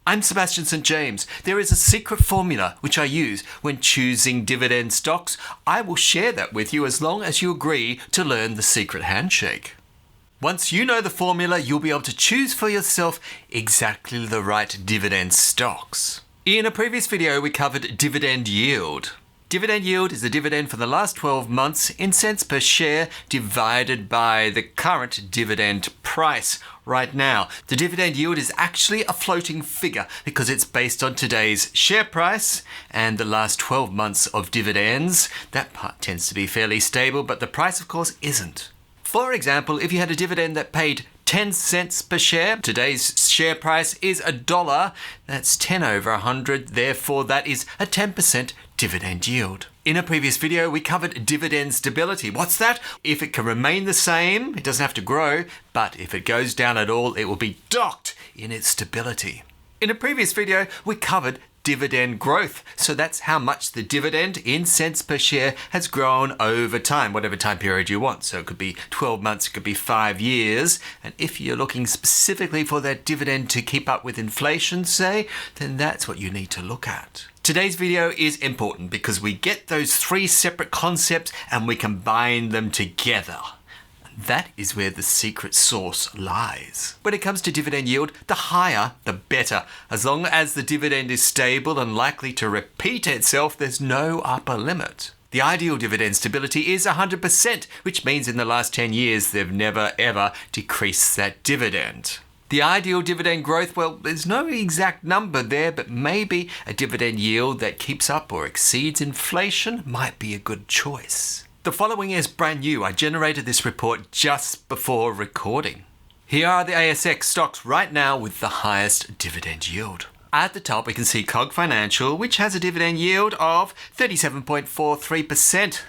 I'm Sebastian St. James. There is a secret formula which I use when choosing dividend stocks. I will share that with you as long as you agree to learn the secret handshake. Once you know the formula, you'll be able to choose for yourself exactly the right dividend stocks. In a previous video, we covered dividend yield. Dividend yield is the dividend for the last 12 months in cents per share divided by the current dividend price right now. The dividend yield is actually a floating figure because it's based on today's share price and the last 12 months of dividends. That part tends to be fairly stable, but the price, of course, isn't. For example, if you had a dividend that paid 10 cents per share, today's share price is $1. That's 10 over 100. Therefore, that is a 10% dividend yield. In a previous video, we covered dividend stability. What's that? If it can remain the same, it doesn't have to grow, but if it goes down at all, it will be docked in its stability. In a previous video, we covered dividend growth. So that's how much the dividend in cents per share has grown over time, whatever time period you want. So it could be 12 months, it could be 5 years. And if you're looking specifically for that dividend to keep up with inflation, say, then that's what you need to look at. Today's video is important because we get those 3 separate concepts and we combine them together. That is where the secret sauce lies. When it comes to dividend yield, the higher, the better. As long as the dividend is stable and likely to repeat itself, there's no upper limit. The ideal dividend stability is 100%, which means in the last 10 years, they've never ever decreased that dividend. The ideal dividend growth, well, there's no exact number there, but maybe a dividend yield that keeps up or exceeds inflation might be a good choice. The following is brand new. I generated this report just before recording. Here are the ASX stocks right now with the highest dividend yield. At the top, we can see COG Financial, which has a dividend yield of 37.43%.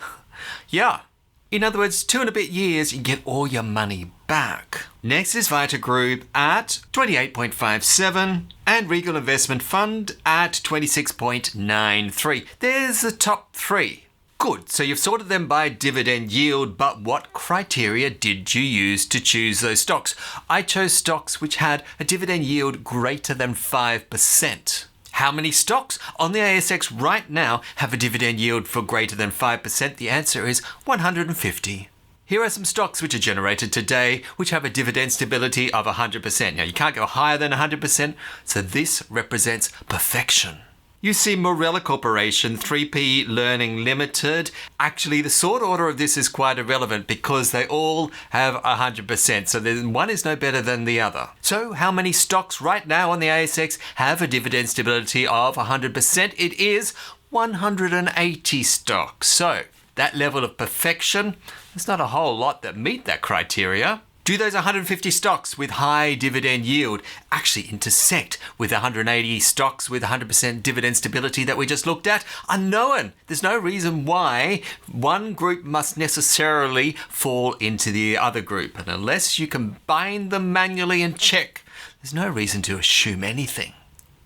Yeah. In other words, 2 and a bit years, you get all your money back. Next is Vita Group at 28.57 and Regal Investment Fund at 26.93. There's the top 3. Good, so you've sorted them by dividend yield, but what criteria did you use to choose those stocks? I chose stocks which had a dividend yield greater than 5%. How many stocks on the ASX right now have a dividend yield for greater than 5%? The answer is 150. Here are some stocks which are generated today which have a dividend stability of 100%. Now, you can't go higher than 100%, so this represents perfection. You see Morella Corporation, 3P Learning Limited. Actually, the sort order of this is quite irrelevant because they all have 100%. So one is no better than the other. So how many stocks right now on the ASX have a dividend stability of 100%? It is 180 stocks. So that level of perfection, there's not a whole lot that meet that criteria. Do those 150 stocks with high dividend yield actually intersect with 180 stocks with 100% dividend stability that we just looked at? Unknown. There's no reason why one group must necessarily fall into the other group. And unless you combine them manually and check, there's no reason to assume anything.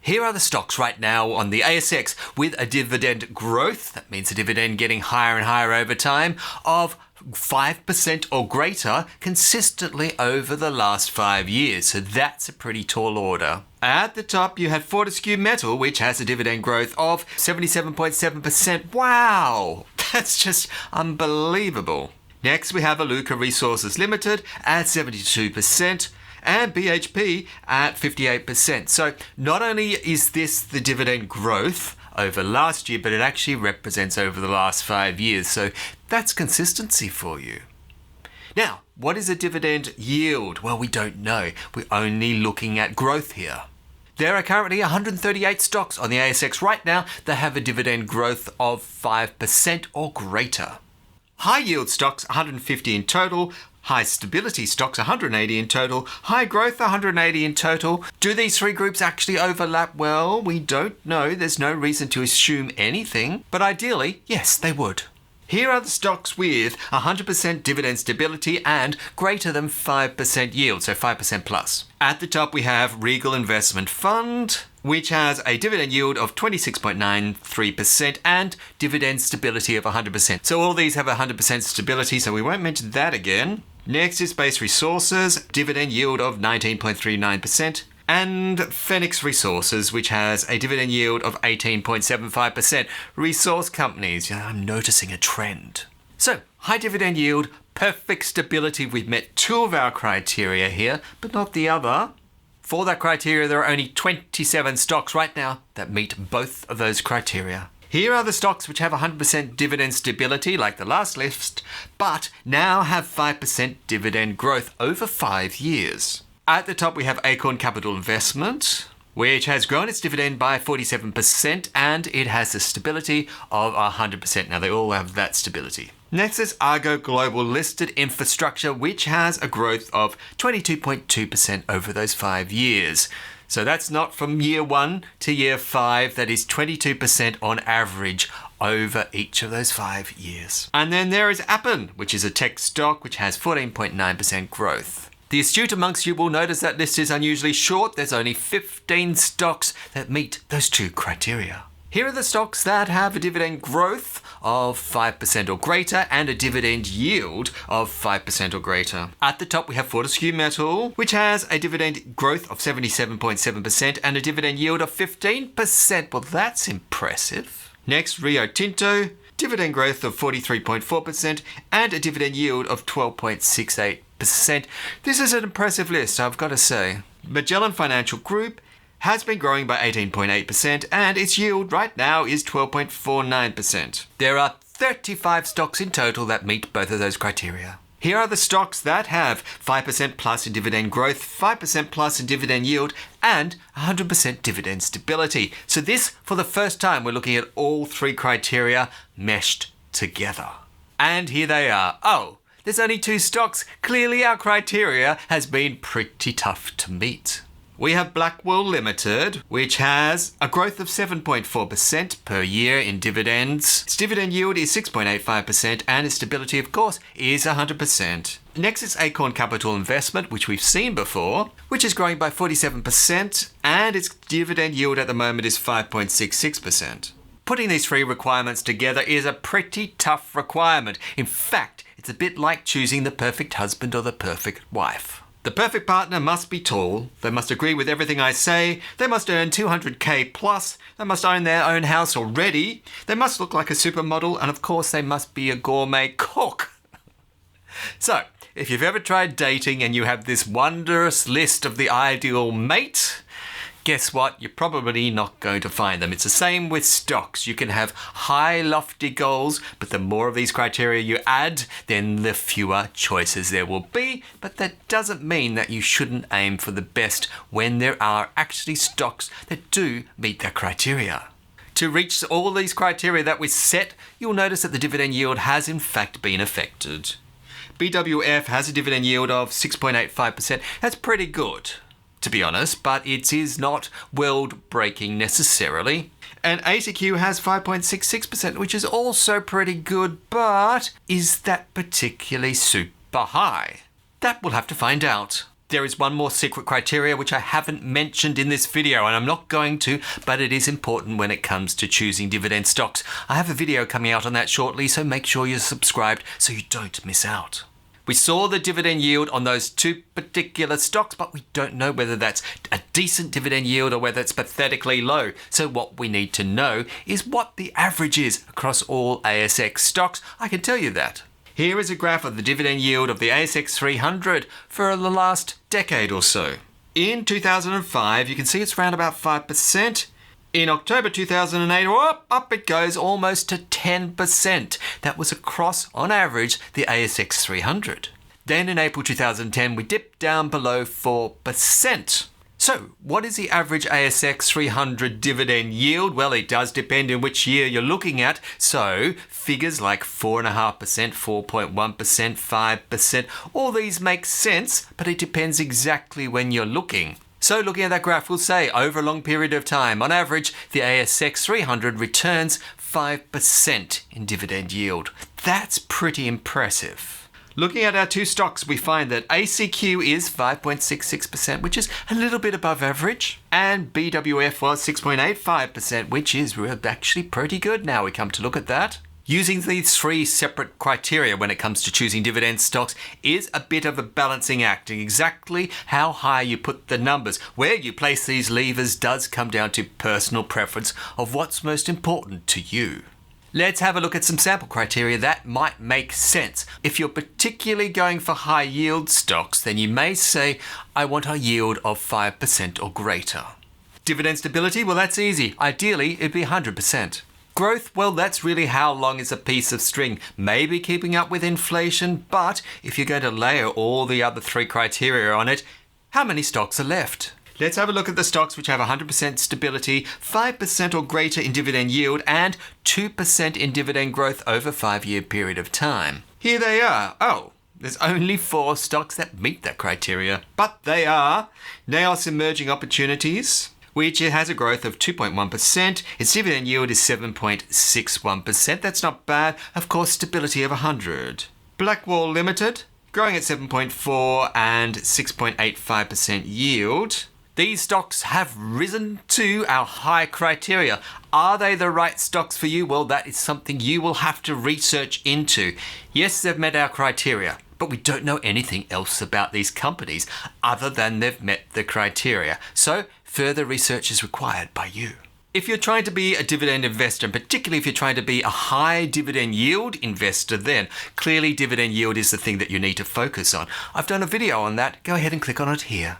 Here are the stocks right now on the ASX with a dividend growth, that means a dividend getting higher and higher over time, of 5% or greater consistently over the last 5 years. So that's a pretty tall order. At the top, you have Fortescue Metal, which has a dividend growth of 77.7%. Wow, that's just unbelievable. Next, we have Aluka Resources Limited at 72%. And BHP at 58%. So not only is this the dividend growth over last year, but it actually represents over the last 5 years. So that's consistency for you. Now, what is a dividend yield? Well, we don't know. We're only looking at growth here. There are currently 138 stocks on the ASX right now that have a dividend growth of 5% or greater. High yield stocks, 150 in total. High stability stocks, 180 in total. High growth, 180 in total. Do these 3 groups actually overlap? Well, we don't know. There's no reason to assume anything. But ideally, yes, they would. Here are the stocks with 100% dividend stability and greater than 5% yield, so 5% plus. At the top, we have Regal Investment Fund, which has a dividend yield of 26.93% and dividend stability of 100%. So all these have 100% stability, so we won't mention that again. Next is Base Resources, dividend yield of 19.39%. and Phoenix Resources, which has a dividend yield of 18.75%. Resource companies, I'm noticing a trend. So, high dividend yield, perfect stability. We've met two of our criteria here, but not the other. For that criteria, there are only 27 stocks right now that meet both of those criteria. Here are the stocks which have 100% dividend stability, like the last list, but now have 5% dividend growth over 5 years. At the top, we have Acorn Capital Investment, which has grown its dividend by 47%, and it has the stability of 100%. Now, they all have that stability. Next is Argo Global Listed Infrastructure, which has a growth of 22.2% over those 5 years. So that's not from year 1 to year 5. That is 22% on average over each of those 5 years. And then there is Appen, which is a tech stock, which has 14.9% growth. The astute amongst you will notice that list is unusually short. There's only 15 stocks that meet those two criteria. Here are the stocks that have a dividend growth of 5% or greater and a dividend yield of 5% or greater. At the top, we have Fortescue Metal, which has a dividend growth of 77.7% and a dividend yield of 15%. Well, that's impressive. Next, Rio Tinto, dividend growth of 43.4% and a dividend yield of 12.68%. This is an impressive list, I've got to say. Magellan Financial Group has been growing by 18.8% and its yield right now is 12.49%. There are 35 stocks in total that meet both of those criteria. Here are the stocks that have 5% plus in dividend growth, 5% plus in dividend yield, and 100% dividend stability. So this, for the first time, we're looking at all three criteria meshed together. And here they are. Oh, there's only two stocks. Clearly our criteria has been pretty tough to meet. We have Blackwell Limited, which has a growth of 7.4% per year in dividends. Its dividend yield is 6.85% and its stability, of course, is 100%. Next is Acorn Capital Investment, which we've seen before, which is growing by 47% and its dividend yield at the moment is 5.66%. Putting these three requirements together is a pretty tough requirement. In fact, it's a bit like choosing the perfect husband or the perfect wife. The perfect partner must be tall, they must agree with everything I say, they must earn 200k plus, they must own their own house already, they must look like a supermodel, and of course they must be a gourmet cook. So, if you've ever tried dating and you have this wondrous list of the ideal mate, guess what? You're probably not going to find them. It's the same with stocks. You can have high, lofty goals, but the more of these criteria you add, then the fewer choices there will be. But that doesn't mean that you shouldn't aim for the best when there are actually stocks that do meet that criteria. To reach all these criteria that we set, you'll notice that the dividend yield has in fact been affected. BWF has a dividend yield of 6.85%. That's pretty good, to be honest, but it is not world-breaking necessarily. And ACQ has 5.66%, which is also pretty good, but is that particularly super high? That we'll have to find out. There is one more secret criteria which I haven't mentioned in this video, and I'm not going to, but it is important when it comes to choosing dividend stocks. I have a video coming out on that shortly, so make sure you're subscribed so you don't miss out. We saw the dividend yield on those two particular stocks, but we don't know whether that's a decent dividend yield or whether it's pathetically low. So what we need to know is what the average is across all ASX stocks. I can tell you that. Here is a graph of the dividend yield of the ASX 300 for the last decade or so. In 2005, you can see it's around about 5%. In October 2008, up it goes almost to 10%. That was across, on average, the ASX 300. Then in April 2010, we dipped down below 4%. So, what is the average ASX 300 dividend yield? Well, it does depend in which year you're looking at. So, figures like 4.5%, 4.1%, 5%, all these make sense, but it depends exactly when you're looking. So looking at that graph, we'll say over a long period of time, on average, the ASX 300 returns 5% in dividend yield. That's pretty impressive. Looking at our two stocks, we find that ACQ is 5.66%, which is a little bit above average, and BWF was 6.85%, which is actually pretty good now we come to look at that. Using these three separate criteria when it comes to choosing dividend stocks is a bit of a balancing act. Exactly how high you put the numbers, where you place these levers does come down to personal preference of what's most important to you. Let's have a look at some sample criteria that might make sense. If you're particularly going for high yield stocks, then you may say, I want a yield of 5% or greater. Dividend stability, well, that's easy. Ideally, it'd be 100%. Growth, well, that's really how long is a piece of string. Maybe keeping up with inflation, but if you're going to layer all the other three criteria on it, how many stocks are left? Let's have a look at the stocks which have 100% stability, 5% or greater in dividend yield, and 2% in dividend growth over a 5-year period of time. Here they are. Oh, there's only 4 stocks that meet that criteria, but they are Naos Emerging Opportunities, which has a growth of 2.1%. Its dividend yield is 7.61%. That's not bad. Of course, stability of 100. Blackwall Limited, growing at 7.4 and 6.85% yield. These stocks have risen to our high criteria. Are they the right stocks for you? Well, that is something you will have to research into. Yes, they've met our criteria, but we don't know anything else about these companies other than they've met the criteria. So further research is required by you. If you're trying to be a dividend investor, and particularly if you're trying to be a high dividend yield investor, then clearly dividend yield is the thing that you need to focus on. I've done a video on that. Go ahead and click on it here.